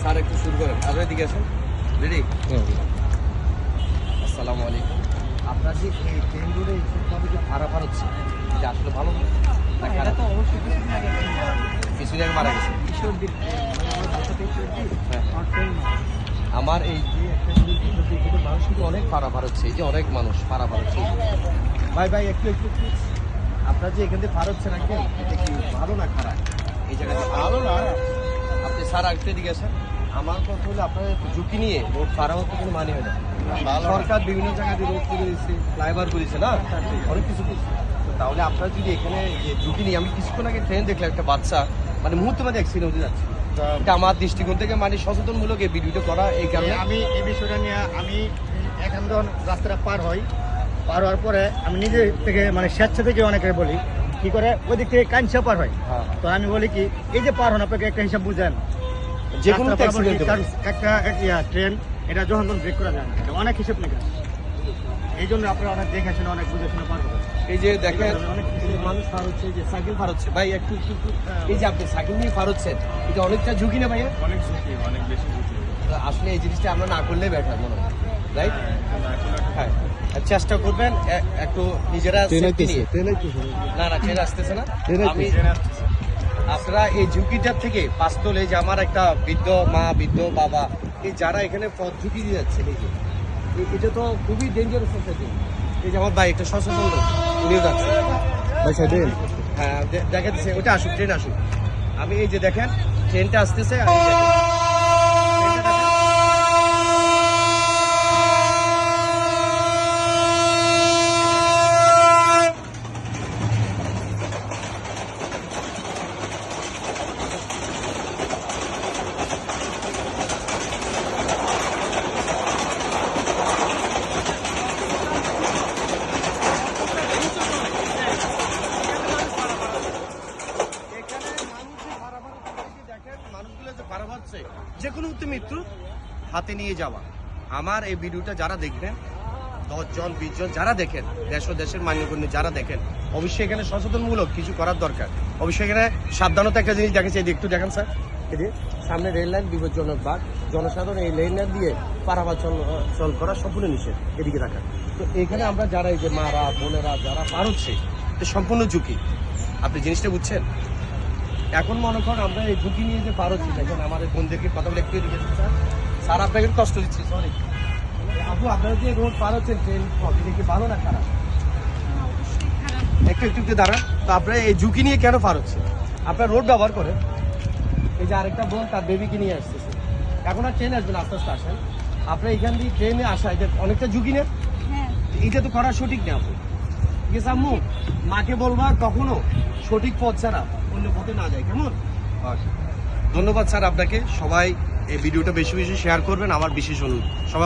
Sir একটু শুরু করেন। আর এদিকে আসেন। রেডি? আসসালামু আলাইকুম। আপনার যে এই ট্রেন রোডে ঠিকভাবে যে ভাড়া হচ্ছে এটা আসলে ভালো না এটা তো অবশ্যই কিছুদিন আগে মারা গেছে। কিশোরদের আমার বাসাতে হ্যাঁ। আমার এই যে একটা জিনিস মানুষ কিন্তু অনেক পারাপার হচ্ছে, এই যে অনেক মানুষ পারাপার হচ্ছে। ভাই ভাই একটু একটু আপনার যে এখান থেকে পার হচ্ছে না কেন, এটা কি ভালো না খারাপ? এই জায়গাটা ভালো না। আপনি স্যার আরেকটু এদিকে আসেন। আমার কথা হলো আপনার ঝুঁকি নিয়ে রোড পারা হতে কোনো মানে হয় না। সরকার বিভিন্ন জায়গায় রোড করে দিয়েছে, ফ্লাইওভার করেছে না, অনেক কিছু করছে। তো তাহলে আপনার যদি এখানে যে ঝুঁকি নিয়ে, আমি কিছুক্ষণ আগে ট্রেন দেখলাম একটা বাচ্চা মানে মুহূর্তে মাঝে অ্যাক্সিডেন্ট হতে যাচ্ছে। এটা আমার দৃষ্টিকোণ থেকে মানে সচেতনমূলক এই ভিডিওটা করা এই কারণে। আমি এই বিষয়টা নিয়ে আমি এখন যখন রাস্তাটা পার হওয়ার পরে আমি নিজে থেকে মানে স্বেচ্ছা থেকে অনেকে বলি কি করে ওই দিক থেকে কাঞ্চা পার হয়। তো আমি বলি কি এই যে পার হন আপনাকে একটা হিসাব বুঝেন, যে কোনো একটা ট্রেন এটা যখন তখন ব্রেক করা যায় না, এটা অনেক হিসাব নিকাশ। এই জন্য আপনারা অনেক দেখে শুনে অনেক বুঝে শুনে পার করবেন। এই যে দেখেন মানুষ পার হচ্ছে, যে সাইকেল পার হচ্ছে। ভাই একটু এই যে আপনি সাইকেল নিয়ে পার হচ্ছেন, এটা অনেকটা ঝুঁকি না ভাইয়া? অনেক ঝুঁকি, অনেক বেশি ঝুঁকি। আসলে এই জিনিসটা আমরা না করলে বেটার মনে হয়, রাইট? হ্যাঁ, চেষ্টা করবেন একটু নিজেরা সেফটি নিয়ে। না না, ট্রেন আসতেছে না। আমি আপনারা এই ঝুঁকিটার থেকে পাঁচতল, এই যে আমার একটা বৃদ্ধ মা, বৃদ্ধ বাবা, এই যারা এখানে পথ ঝুঁকি দিয়ে যাচ্ছে, এই যে এটা তো খুবই ডেঞ্জারাস সোসাইটি। এই যে আমার ভাই একটা সচেতন লোক, উনিও যাচ্ছে। হ্যাঁ দেখা দিচ্ছে, ওটা আসুক, ট্রেন আসুক। আমি এই যে দেখেন ট্রেনটা আসতেছে, আর এই দেখেন ট্রেনটা দেখেন। যে কোনো মৃত্যু হাতে নিয়ে যাওয়া। আমার এই ভিডিওটা যারা দেখবেন, 10 জন 20 জন যারা দেখেন, দেশ ও দেশের মান্যগণ্য যারা দেখেন, অবশ্যই এখানে সচেতনমূলক কিছু করার দরকার। অবশ্যই এখানে সাবধানতা একটা জিনিস দেখেছে, এই একটু দেখেন স্যার, এই যে সামনে রেল লাইন, বিপজ্জনক বাঘ, জনসাধারণ এই লেন লাইন দিয়ে পারাপার চল করা সম্পূর্ণ নিষেধ, এদিকে রাখা। তো এখানে আমরা যারা এই যে মারা বোনেরা যারা পার হচ্ছে, এটা সম্পূর্ণ ঝুঁকি। আপনি জিনিসটা বুঝছেন? এখন মনে করেন আমরা এই ঝুঁকি নিয়ে যে পার হচ্ছি, দেখেন আমাদের বোনদেরকে কথা বলে একটু এদিকে স্যার, স্যার আপনাকে কষ্ট দিচ্ছি, সরি। আপু আপনারা যে রোড পার হচ্ছেন, ট্রেন এটা কি ভালো না খারাপ? একটু একটু দাঁড়ান। তো আপনারা এই ঝুঁকি নিয়ে কেন পার হচ্ছে? আপনারা রোড ব্যবহার করেন। এই যে আরেকটা বোন তার বেবিকে নিয়ে আসতেছে, এখন আর ট্রেন আসবেন, আস্তে আস্তে আসেন। আপনারা এখান দিয়ে ট্রেনে আসা, এটা অনেকটা ঝুঁকি নেন। এটা তো করা সঠিক না আপু। ঠিক আছে আম্মু, মাকে বলবা কখনো সঠিক পথ ছাড়া অন্য পথে না যায়, কেমন? ধন্যবাদ স্যার আপনাকে। সবাই এই ভিডিওটা বেশি বেশি শেয়ার করবেন, আমার বিশেষ অনুরোধ। সবাই